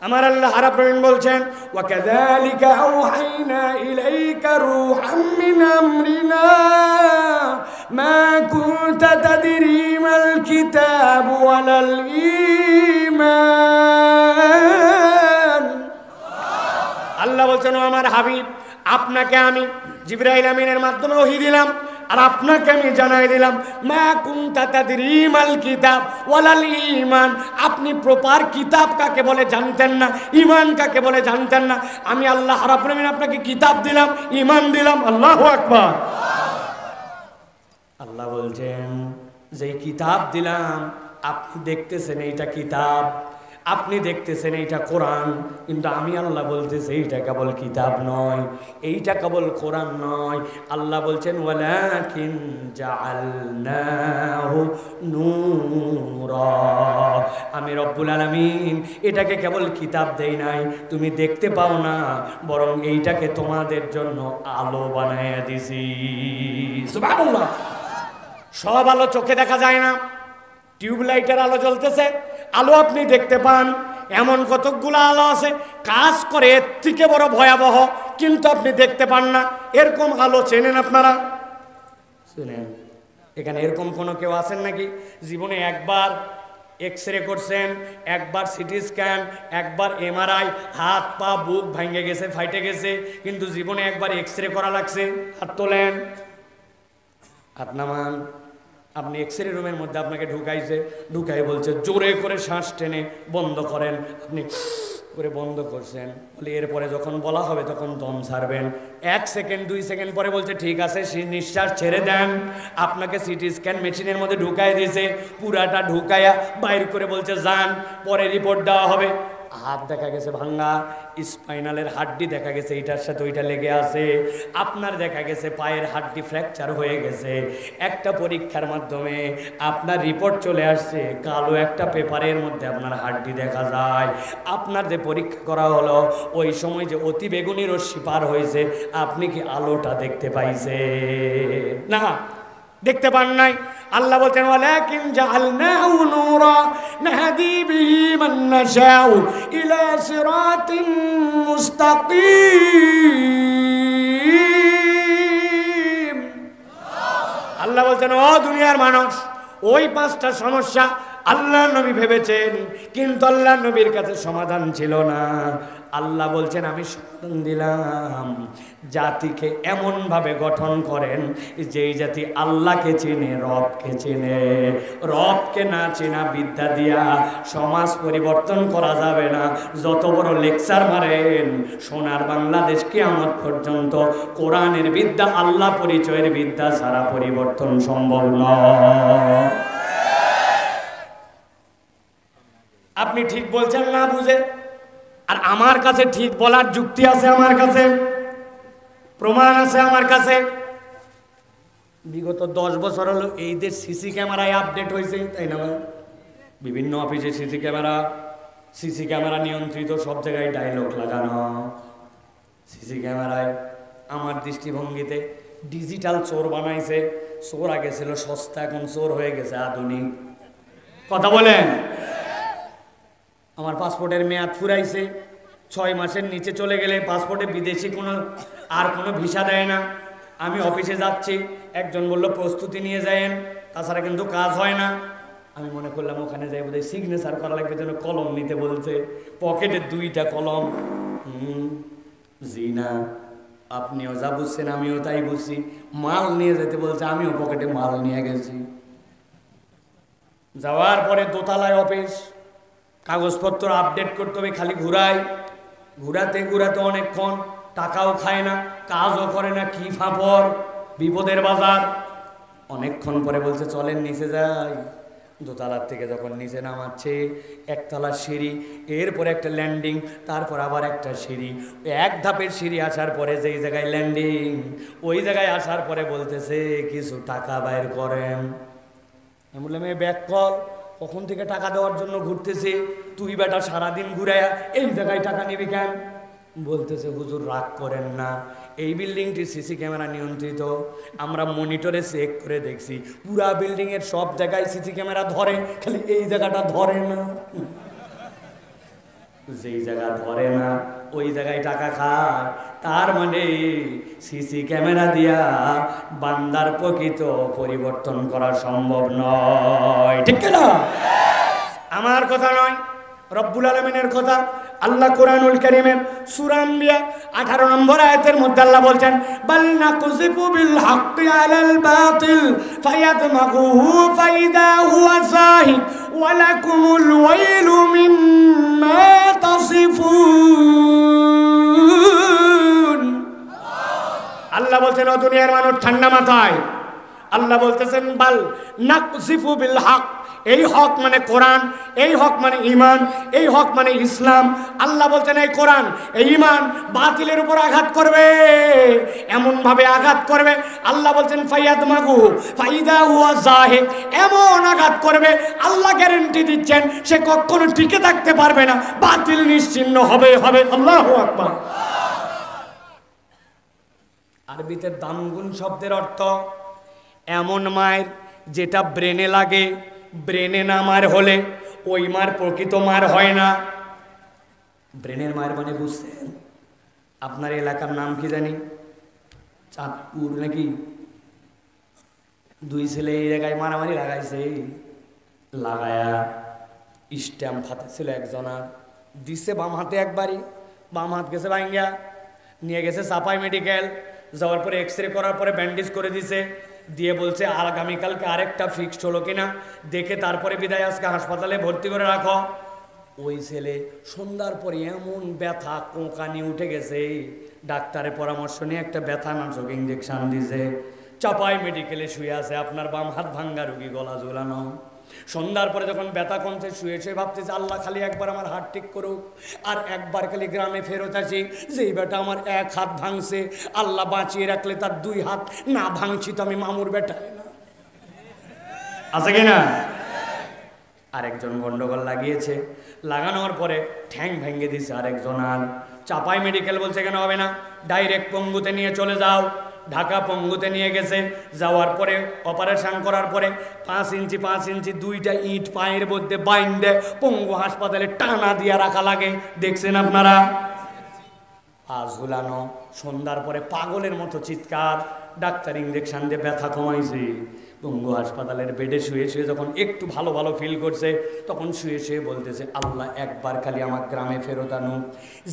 আমার আল্লাহ রাব্বুল আলামিন বলছেন ওয়া কাযালিকা আওহাইনা ইলাইকা রূহাম মিন আমরিনা মা কুনতা তাদরি মাল কিতাব ওয়ালাল ঈমান। আল্লাহ বলছেন ও আমার হাবিব, আপনাকে আমি জিবরাইল আমিনের মাধ্যমে ওহী দিলাম, আর আপনাকে আমি জানাই দিলাম মা কুনতা তাদরি মাল কিতাব ওয়ালাল ঈমান। আপনি প্রপার কিতাব কাকে বলে জানতেন না, ঈমান কাকে বলে জানতেন না। আমি আল্লাহ রাব্বুল আলামিন আপনাকে কিতাব দিলাম, ঈমান দিলাম। আল্লাহু আকবার। আল্লাহ বলছেন যে কিতাব দিলাম আপনি দেখতেছেন এইটা কিতাব, আপনি দেখতেছেন এইটা কোরআন, কিন্তু আমি আল্লাহ বলতেছি এইটা কেবল কিতাব নয়, এইটা কেবল কোরআন নয়। আল্লাহ বলছেন ওয়ালাকিন জাআলনাহু নূরা। আমি রব্বুল আলামিন এটাকে কেবল কিতাব দেই নাই, তুমি দেখতে পাও না, বরং এইটাকে তোমাদের জন্য আলো বানায়া দিছি। সুবহানাল্লাহ। সব আলো চোখে দেখা যায় না, টিউবলাইটের আলো জ্বলতেছে, আলো আপনি দেখতে পান। এমন কতকগুলো আলো আছে কাজ করে এর থেকে বড় ভয়াবহ, কিন্তু আপনি দেখতে পান না। এরকম আলো চেনেন আপনারা? শুনেন, এখানে এরকম কোনো কেউ আছেন নাকি জীবনে একবার এক্স-রে করছেন, একবার সিটি স্ক্যান, একবার এমআরআই, হাত পা বুক ভেঙে গেছে, ফাইটে গেছে, কিন্তু জীবনে একবার এক্স-রে করা লাগছে? হাত তোলেন, হাত নামান। আপনি এক্স-রে রুমের মধ্যে আপনাকে ঢুকাই বলছে জোরে করে শ্বাস টেনে বন্ধ করেন, আপনি করে বন্ধ করছেন। বলে এরপরে যখন বলা হবে তখন দম ছাড়বেন। 1 সেকেন্ড 2 সেকেন্ড পরে বলছে ঠিক আছে, সে নিঃশ্বাস ছেড়ে দেন। আপনাকে সিটি স্ক্যান মেশিনের মধ্যে ঢুকাই দিয়েছে, পুরাটা ঢুকাইয়া বাইর করে বলছে যান, পরে রিপোর্ট দেওয়া হবে। হাত দেখা গেছে ভাঙ্গা, স্পাইনালের হাড্ডি দেখা গেছে এটার সাথে ওইটা লেগে আছে, আপনার দেখা গেছে পায়ের হাড্ডি ফ্র্যাকচার হয়ে গেছে। একটা পরীক্ষার মাধ্যমে আপনার রিপোর্ট চলে আসছে, কালো একটা পেপারের মধ্যে আপনার হাড্ডি দেখা যায়। আপনার যে পরীক্ষা করা হলো ওই সময় যে অতি বেগুনি রশ্মি পার হয়েছে, আপনি কি আলোটা দেখতে পাইছে? না, দেখতে পান নাই। আল্লাহ বলছেন ওয়ালাকিন জাআলনাহু নূরা নাহদি বিহি মান নাশাউ ইলা সিরাতিন মুস্তাকিম। আল্লাহ বলছেন ও দুনিয়ার মানুষ, ওই 5টা সমস্যা আল্লাহ নবী ভেবেছেন, কিন্তু আল্লাহ নবীর কাছে সমাধান ছিল না। আল্লাহ বলছেন আমি সমাধান দিলাম, জাতিকে এমনভাবে গঠন করেন যেই জাতি আল্লাহকে চেনে, রবকে চেনে। রবকে না চেনা বিদ্যা দিয়া সমাজ পরিবর্তন করা যাবে না। যত বড় লেকচার মারেন, সোনার বাংলাদেশ কিয়ামত পর্যন্ত কোরআনের বিদ্যা, আল্লাহ পরিচয়ের বিদ্যা ছাড়া পরিবর্তন সম্ভব নয়। আপনি ঠিক বলছেন না বুঝে, আর আমার কাছে ঠিক বলার যুক্তি আছে, আমার কাছে প্রমাণ আছে, আমার কাছে। বিগত 10 বছর হলো এই দেশ সিসি ক্যামেরায় আপডেট হয়েছে, তাই না? বিভিন্ন অফিসে সিসি ক্যামেরা নিয়ন্ত্রিত, সব জায়গায় ডায়লগ লাগানো সিসি ক্যামেরায়। আমার দৃষ্টিভঙ্গিতে ডিজিটাল চোর বানাইছে। চোর আগে ছিল সস্তা, এখন চোর হয়ে গেছে আধুনিক। কথা বলেন। আমার পাসপোর্টের মেয়াদ ফুরাইছে, 6 মাসের নিচে চলে গেলে পাসপোর্টে বিদেশি কোনো ভিসা দেয় না। আমি অফিসে যাচ্ছি, একজন বলল প্রস্তুতি নিয়ে যায়েন, তাছাড়া কিন্তু কাজ হয় না। আমি মনে করলাম ওখানে যাই বোধহয় সিগনেচার করা লাগবে, যেন কলম নিতে বলছে, পকেটে 2টা কলম। জি না, আপনিও যা বুঝছেন আমিও তাই বুঝছি। মাল নিয়ে যেতে বলছে, আমিও পকেটে মাল নিয়ে গেছি। যাওয়ার পরে দোতলায় অফিস, কাগজপত্র আপডেট করতে হবে, খালি ঘুরাতে অনেকক্ষণ, টাকাও খায় না, কাজও করে না, কি ফাঁপড়, বিপদের বাজার। অনেকক্ষণ পরে বলছে চলেন নিচে যাই। দোতলার থেকে যখন নিচে নামাচ্ছে, 1তলার সিঁড়ি, এরপরে একটা ল্যান্ডিং, তারপর আবার একটা সিঁড়ি। 1 ধাপের সিঁড়ি আসার পরে যেই জায়গায় ল্যান্ডিং, ওই জায়গায় আসার পরে বলতেছে কিছু টাকা বাইর করেন। আমি বললাম এই ব্যাক কল, কখন থেকে টাকা দেওয়ার জন্য ঘুরতেছে, তুই বেটা সারাদিন ঘুরাইয়া এই জায়গায় টাকা নিবি কেন? বলতেছে হুজুর রাগ করেন না, এই বিল্ডিংটি সিসি ক্যামেরা নিয়ন্ত্রিত, আমরা মনিটরে চেক করে দেখছি, পুরা বিল্ডিং এর সব জায়গায় সিসি ক্যামেরা ধরে, খালি এই জায়গাটা ধরে না। যেই জায়গা ধরে না ওই জায়গায় টাকা খায়। তার মানে সিসি ক্যামেরা দিয়া বান্দার প্রকৃত পরিবর্তন করা সম্ভব নয়, ঠিক না? আমার কথা নয়, রব্বুল আলামিনের কথা। আল্লাহ কুরআনুল কারীমের সূরা আম্বিয়া 18 নম্বর আয়াতের মধ্যে আল্লাহ বলছেন, বাল নাকুযিফু বিল হাক্কি আলাল বাতিল ফায়াদমাগুহু ফাইদা হুয়া যাহিক ওয়া লাকুমুল ওয়াইলু মিম্মা তাসিফুন। আল্লাহ বলছেন, ও দুনিয়ার মানুষ ঠান্ডা মাথায়, আল্লাহ বলতেছেন বাল নাকুযিফু বিল হক, এই হক মানে কোরআন, এই হক মানে ঈমান, এই হক মানে ইসলাম। আল্লাহ বলছেন এই কোরআন এই ঈমান বাতিলের উপর আঘাত করবে, এমন ভাবে আঘাত করবে। আল্লাহ বলছেন ফায়াদমাগু ফাইদা হুয়া যাহিক, এমন আঘাত করবে আল্লাহ গ্যারান্টি দিচ্ছেন সে কখনো টিকে থাকতে পারবে না, বাতিল নিশ্চিহ্ন হবে হবে। আল্লাহু আকবার। আরবিতে দামগুন শব্দের অর্থ এমন মায়ের যেটা ব্রেনে লাগে, ব্রেনে না মার হলে ওই মার প্রকৃত মার হয় না। ব্রেনের মার মানে বুঝছেন? আপনার এলাকার নাম কি জানি, চাঁদপুর নাকি? দুই ছেলে এই জায়গায় মারামারি লাগাইছে, লাগায়া স্ট্যাম্প হাতে ছিল একজনার, দিছে বাম হাতে একবারই, বাম হাত গেছে ভাঙ্গা, নিয়ে গেছে চাপাই মেডিকেল, যাওয়ার পরে এক্সরে করার পরে ব্যান্ডেজ করে দিছে, দিয়ে বলছে আর আগামীকালকে আরেকটা ফিক্সড হলো কিনা দেখে তারপরে বিদায়, আজকে হাসপাতালে ভর্তি করে রাখো। ওই ছেলে সন্ধ্যার পরে এমন ব্যথা, কোঁকানি উঠে গেছে, ডাক্তারের পরামর্শ নিয়ে একটা ব্যথা নাশক ইঞ্জেকশন দিছে, চাপাই মেডিকেলে শুয়ে আছে আপনার বাম হাত ভাঙ্গা রুগী, গলা ঝুলানো। সন্ধ্যার পরে যখন ব্যথা কমছে শুয়ে শুয়ে ভাবতেছে আল্লাহ খালি একবার আমার হাত ঠিক করুক, আর একবার খালি গ্রামে ফেরত আসি, যেই বেটা আমার এক হাত ভাঙছে আল্লাহ বাঁচিয়ে রাখলে তার দুই হাত না ভাঙছি তো আমি মামুর বেটাই না, আছে কিনা? আরেকজন গন্ডগোল লাগিয়েছে, লাগানোর পরে ঠ্যাং ভেঙে দিছে আরেকজন। আর চাপাই মেডিকেল বলছে কেন হবে না, ডাইরেক্ট পঙ্গুতে নিয়ে চলে যাও। ঢাকা পঙ্গুতে নিয়ে গেছে, যাওয়ার পরে অপারেশন করার পরে 5 ইঞ্চি 5 ইঞ্চি দুইটা ইট পায়ের মধ্যে বাইন্ধে পঙ্গু হাসপাতালে টানা দিয়ে রাখা লাগে, দেখছেন আপনারা? পা ঝুলানো, সন্ধ্যার পরে পাগলের মতো চিৎকার, ডাক্তার ইঞ্জেকশন দিয়ে ব্যথা কমাইছে। পঙ্গু হাসপাতালের বেডে শুয়ে শুয়ে যখন একটু ভালো ভালো ফিল করছে তখন শুয়ে শুয়ে বলতেছে আল্লাহ একবার খালি আমার গ্রামে ফেরত আনুক,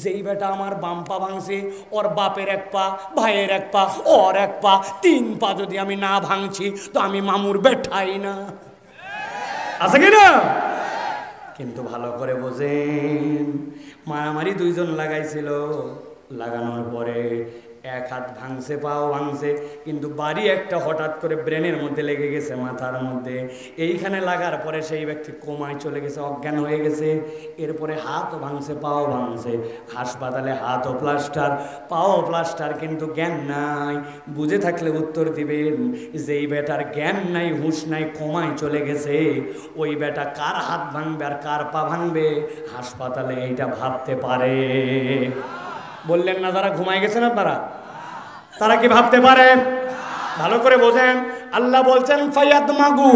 যেই বেটা আমার বাম পা ভাঙছে ওর বাপের এক পা, ভাইয়ের এক পা, ওর এক পা, 3 পা যদি আমি না ভাঙছি তো আমি মামুর বেঠাই না, আছে কিনা? কিন্তু ভালো করে বোঝেন, মারামারি দুইজন লাগাইছিল, লাগানোর পরে এক হাত ভাঙছে, পাও ভাঙছে, কিন্তু বাড়ি একটা হঠাৎ করে ব্রেনের মধ্যে লেগে গেছে, মাথার মধ্যে। এইখানে লাগার পরে সেই ব্যক্তি কোমায় চলে গেছে, অজ্ঞান হয়ে গেছে। এরপরে হাতও ভাঙছে, পাও ভাঙছে, হাসপাতালে হাতও প্লাস্টার, পাও প্লাস্টার, কিন্তু জ্ঞান নাই। বুঝে থাকলে উত্তর দিবেন, যেই বেটার জ্ঞান নাই, হুঁশ নাই, কোমায় চলে গেছে, ওই বেটা কার হাত ভাঙবে আর কার পা ভাঙবে হাসপাতালে এইটা ভাবতে পারে? বললেন না যারা ঘুমায় গেছেন আপনারা, তারা কি ভাবতে পারে? ভালো করে বোঝেন। আল্লাহ বলছেন ফায়াদমাগু,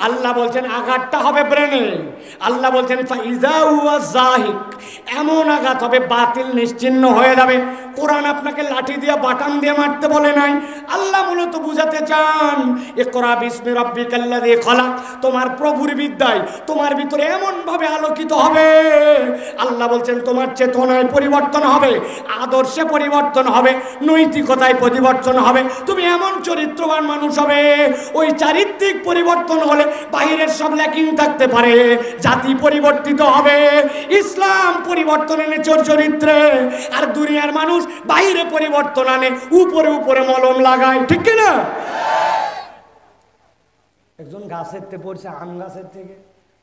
আল্লাহ বলছেন আঘাতটা হবে ব্রেনে। আল্লাহ বলছেন ফাইজা হুয়া যাহিক, এমন আঘাত হবে বাতিল নিশ্চিহ্ন হয়ে যাবে। কোরআন আপনাকে লাঠি দিয়ে বাটাম দিয়ে মারতে বলে নাই, আল্লাহ মূলত বুঝাতে চান ইকরা বিসমি রাব্বিকাল্লাযী খলাক, তোমার প্রভুর বিদ্যায় তোমার ভিতরে এমন ভাবে আলোকিত হবে। আল্লাহ বলছেন তোমার চেতনায় পরিবর্তন হবে, আদর্শে পরিবর্তন হবে, নৈতিকতায় পরিবর্তন হবে, তুমি এমন চরিত্রবান মানুষ হবে। ওই চারিত্রিক পরিবর্তন হলে বাহিরের সব ল্যাকিং থাকতে পারে, জাতি পরিবর্তিত হবে, ইসলাম পরিবর্তন এনে চরিত্রে। আর দুনিয়ার মানুষ বাহিরে পরিবর্তন আনে, উপরে উপরে মলম লাগায়, ঠিক কিনা? একজন গাছের থেকে পড়ছে, আম গাছের থেকে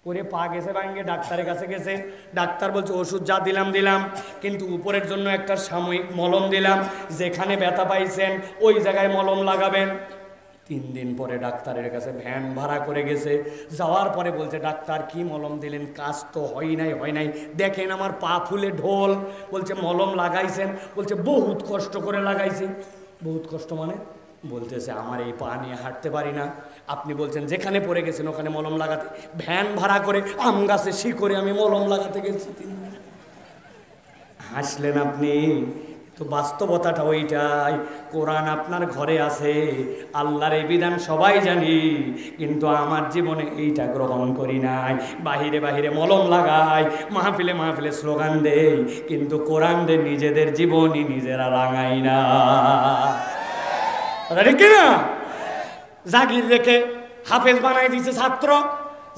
পরে পা গেছে ভাঙ্গে, ডাক্তারের কাছে গেছে, ডাক্তার বলছে ওষুধ যা দিলাম দিলাম, কিন্তু উপরের জন্য একটা সাময়িক মলম দিলাম, যেখানে ব্যথা পাইছেন ওই জায়গায় মলম লাগাবেন। 3 দিন পরে ডাক্তারের কাছে ভ্যান ভাড়া করে গেছে, যাওয়ার পরে বলছে ডাক্তার কি মলম দিলেন, কাজ তো হয় নাই, দেখেন আমার পা ফুলে ঢোল। বলছে মলম লাগাইছেন? বলছে বহুত কষ্ট করে লাগাইছি। বহুত কষ্ট মানে? বলতেছে আমার এই পা নিয়ে হাঁটতে পারি না, আপনি বলছেন যেখানে পড়ে গেছেন ওখানে মলম লাগাতে, ভ্যান ভাড়া করে আম গাছে শিকড়ে আমি মলম লাগাতে গেছি 3 দিন। হাসলেন আপনি, তো বাস্তবতাটা ওইটাই। কোরআন আপনার ঘরে আছে, আল্লাহর এই বিধান সবাই জানি, কিন্তু আমার জীবনে এইটা গ্রহণ করি নাই। বাহিরে বাহিরে মলম লাগাই, মাহফিলে মাহফিলে স্লোগান দেই, কিন্তু কোরআন দিয়ে নিজেদের জীবনই নিজেরা রাঙাই না। ঠিক না? জাগির রেখে হাফেজ বানাই দিছে ছাত্র।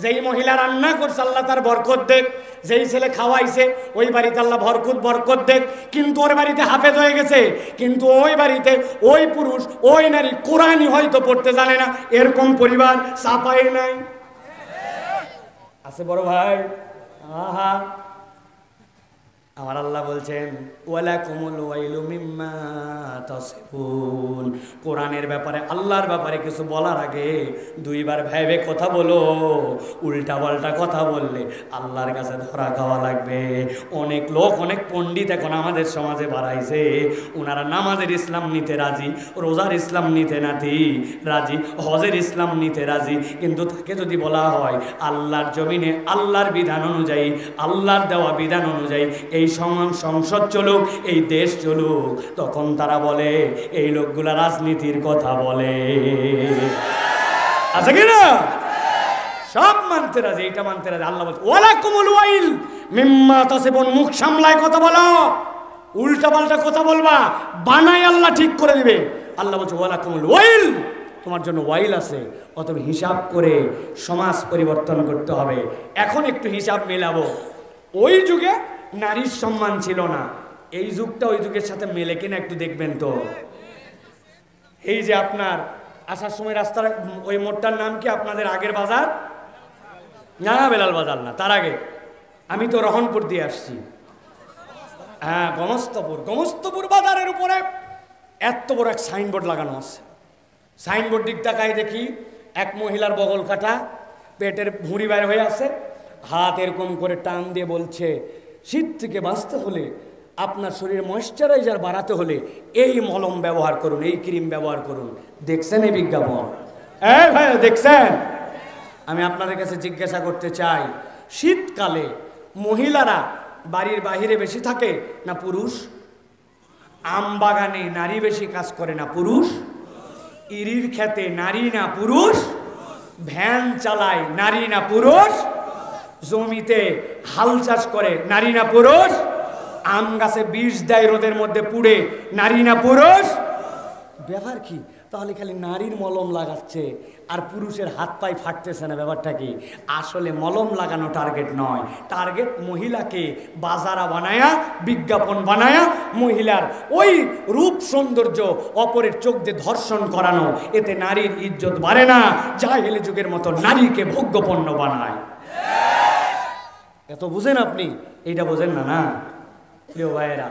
যেই মহিলা রান্না করছে আল্লাহ তার বরকত দেখ, যেই ছেলে খাওয়াইছে ওই বাড়িতে আল্লাহ বরকত দেখ, কিন্তু ওর বাড়িতে হাফেজ হয়ে গেছে, কিন্তু ওই বাড়িতে ওই পুরুষ ওই নারী কোরআনই হয়তো পড়তে জানে না। এরকম পরিবার চাপাই নাই আছে বড় ভাই? আহা, আমার আল্লাহ বলছেন ওয়ালাকুমুল ওয়াইলু মিম্মা তাসিফুন। কোরআনের ব্যাপারে আল্লাহর ব্যাপারে কিছু বলার আগে দুইবার ভেবে কথা বলো। উল্টা পাল্টা কথা বললে আল্লাহর কাছে ধরা খাওয়া লাগবে। অনেক লোক, অনেক পণ্ডিত এখন আমাদের সমাজে বাড়াইছে, ওনারা নামাজের ইসলাম নিতে রাজি, রোজার ইসলাম নিতে রাজি, হজের ইসলাম নিতে রাজি, কিন্তু তাকে যদি বলা হয় আল্লাহর জমিনে আল্লাহর বিধান অনুযায়ী, আল্লাহর দেওয়া বিধান অনুযায়ী এই সংসদ চলুক, এই দেশ চলুক, তখন তারা বলে এই লোকগুলা রাজনীতির কথা বলে। আছে কি না? সব মানতে রাজি, এটা মানতে রাজি। আল্লাহ বলছে ওয়ালাকুমুল ওয়াইল মিম্মা তাসিফুন। মুখ সামলায় কথা বলো, উল্টা পাল্টা কথা বলবা বানাই আল্লাহ ঠিক করে দিবে। আল্লাহ বলছে ওয়ালাকুমুল ওয়াইল, তোমার জন্য ওয়াইল আছে। অতএব হিসাব করে সমাজ পরিবর্তন করতে হবে। এখন একটু হিসাব মেলাবো। ওই যুগে নারীর সম্মান ছিল না, এই যুগটা ওই যুগের সাথে মেলে কিনা একটু দেখবেন তো। এই যে আপনার আসার সময় রাস্তার ওই মোড়টার নাম কি আপনাদের আগের বাজার? না, বেলাল বাজার না, তার আগে আমি তো রহনপুর দিয়ে আসছি। হ্যাঁ, গমস্তপুর বাজারের উপরে এত বড় এক সাইনবোর্ড লাগানো আছে। সাইনবোর্ড দিক তাকাই দেখি এক মহিলার বগল কাটা, পেটের ভুঁড়ি বাইরে হয়ে আছে, হাত এরকম করে টান দিয়ে বলছে শীত থেকে বাঁচতে হলে, আপনার শরীরে ময়েশ্চারাইজার বাড়াতে হলে এই মলম ব্যবহার করুন, এই ক্রিম ব্যবহার করুন। দেখছেন এই বিজ্ঞাপন? ভাই দেখছেন? আমি আপনাদের কাছে জিজ্ঞাসা করতে চাই, শীতকালে মহিলারা বাড়ির বাহিরে বেশি থাকে না পুরুষ? আম বাগানে নারী বেশি কাজ করে না পুরুষ? ইরির খেতে নারী না পুরুষ? ভ্যান চালায় নারী না পুরুষ? জমিতে হাল চাষ করে নারী না পুরুষ? আম গাছে বিষ দেয় রোদের মধ্যে পুড়ে নারী না পুরুষ? ব্যাপার কি তাহলে? খালি নারীর মলম লাগাচ্ছে আর পুরুষের হাত পায়ে ফাটতেছে না। ব্যাপারটা কি? আসলে মলম লাগানো টার্গেট নয়, টার্গেট মহিলাকে বাজারা বানায়া, বিজ্ঞাপন বানায়া মহিলার ওই রূপ সৌন্দর্য অপরের চোখ দিয়ে ধর্ষণ করানো। এতে নারীর ইজ্জত বাড়ে না, জাহেলি যুগের মতো নারীকে ভোগ্যপণ্য বানায়। এত বুঝেন আপনি? এইটা বোঝেন না? না প্রিয় ভাইয়েরা,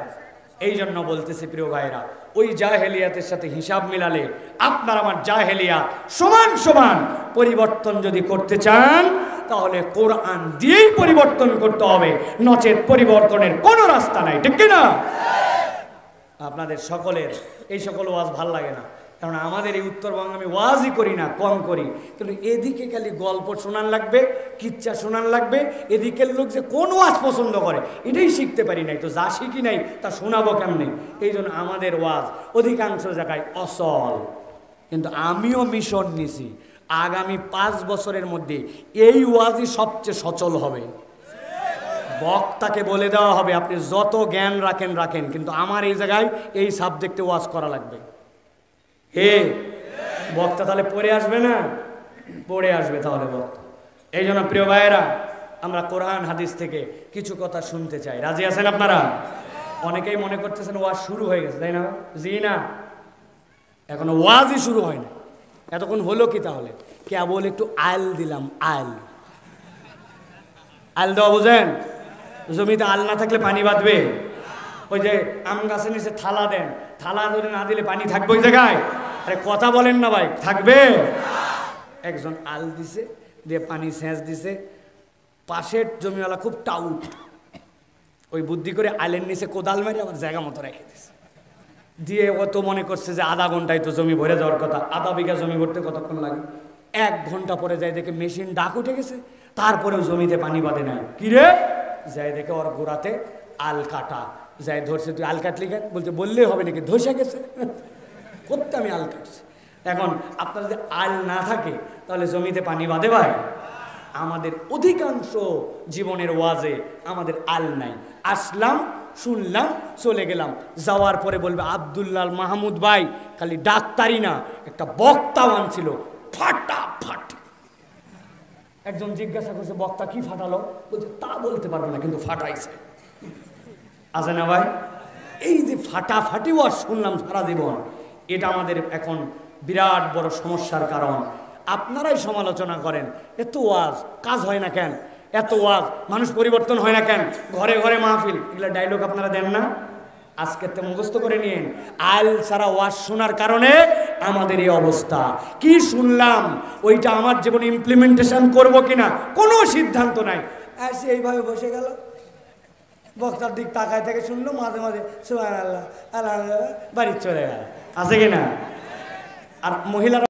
এই জন্য বলতেছি প্রিয় ভাইয়েরা, ওই জাহেলিয়াতের সাথে হিসাব মিলালে আপনার আমার জাহেলিয়াত সমান সমান। পরিবর্তন যদি করতে চান তাহলে কোরআন দিয়েই পরিবর্তন করতে হবে, নচেত পরিবর্তনের কোনো রাস্তা নাই। ঠিক কিনা? আপনাদের সকলের এই সকল ওয়াজ ভাল লাগে না, কারণ আমাদের এই উত্তরবঙ্গে আমি ওয়াজই করি না, কম করি, কিন্তু এদিকে খালি গল্প শোনান লাগবে, কিচ্ছা শোনান লাগবে। এদিকের লোক যে কোন ওয়াজ পছন্দ করে এটাই শিখতে পারি নাই, তো যা শিখি নাই তা শোনাবো কেমনে? এই জন্য আমাদের ওয়াজ অধিকাংশ জায়গায় অচল। কিন্তু আমিও মিশন নিছি, আগামী 5 বছরের মধ্যে এই ওয়াজই সবচেয়ে সচল হবে। বক্তাকে বলে দেওয়া হবে আপনি যত জ্ঞান রাখেন, কিন্তু আমার এই জায়গায় এই সাবজেক্টে ওয়াজ করা লাগবে। বক্তা তাহলে পড়ে আসবে না? পড়ে আসবে তাহলে বক্তা। এই জন্য প্রিয় ভাইয়েরা, আমরা কোরআন হাদিস থেকে কিছু কথা শুনতে চাই। রাজি আছেন আপনারা? অনেকেই মনে করতেছেন ওয়াজ শুরু হয়ে গেছে, তাই না? জি না, এখনো ওয়াজই শুরু হয় না। এতক্ষণ হলো কি তাহলে? কেবল একটু আল দিলাম। আল দেওয়া বোঝেন? জমিতে আল না থাকলে পানি বাঁধবে? ওই যে আম গাছের নিচে থালা দেন, থালা ধরে না দিলে পানি থাকবে ওই জায়গায়? আরে কথা বলেন না ভাই, থাকবে? একজন আল দিছে, দিয়ে পানি সেচ দিছে, পাশের জমিওয়ালা খুব টাউট, ওই বুদ্ধি করে আলের নিচে কোদাল মারি আমার জায়গা মতো রেখে দিছে, দিয়ে ও তো মনে করছে যে আধা ঘন্টায় তো জমি ভরে যাওয়ার কথা। আধা বিঘা জমি ভরতে কতক্ষণ লাগে? 1 ঘন্টা পরে যাই দেখে মেশিন ডাক উঠে গেছে, তারপরেও জমিতে পানি বাঁধে নাই। কিরে? যাই দেখে ওর গোড়াতে আল কাটা, যাই ধরছে, তুই আল কাটলি কেন? বলছে বললেই হবে নাকি, ধসে গেছে। করতে আমি আল কাটছি। এখন আপনার যদি আল না থাকে তাহলে জমিতে পানি বাঁধে ভাই? আমাদের অধিকাংশ জীবনের ওয়াজে আমাদের আল নাই। আসলাম, শুনলাম, চলে গেলাম। যাওয়ার পরে বলবে আব্দুল্লাহ মাহমুদ ভাই খালি ডাক্তারই না, একটা বক্তাও আনছিল, ফাটাফাটি। একজন জিজ্ঞাসা করছে বক্তা কি ফাটালো? বলছে তা বলতে পারবো না, কিন্তু ফাটাইছে। আছে না ভাই? এই যে ফাটাফাটি ওয়াজ শুনলাম সারা জীবন, এটা আমাদের এখন বিরাট বড় সমস্যার কারণ। আপনারাই সমালোচনা করেন, এত ওয়াজ কাজ হয় না কেন? এত ওয়াজ মানুষ পরিবর্তন হয় না কেন? ঘরে ঘরে মাহফিল, এগুলো ডায়লগ আপনারা দেন না? আজকে তো মুখস্থ করে নিন। আল ছাড়া ওয়াজ শোনার কারণে আমাদের এই অবস্থা। কি শুনলাম ওইটা আমার জীবনে ইমপ্লিমেন্টেশন করব কিনা কোনো সিদ্ধান্ত নাই। সে এইভাবে বসে গেল, বক্তার দিক তাকায় থেকে শুনলো, মাঝে মাঝে সুবহানাল্লাহ আল্লাহ বাড়ি চলে গেল। আছে কিনা? আর মহিলারা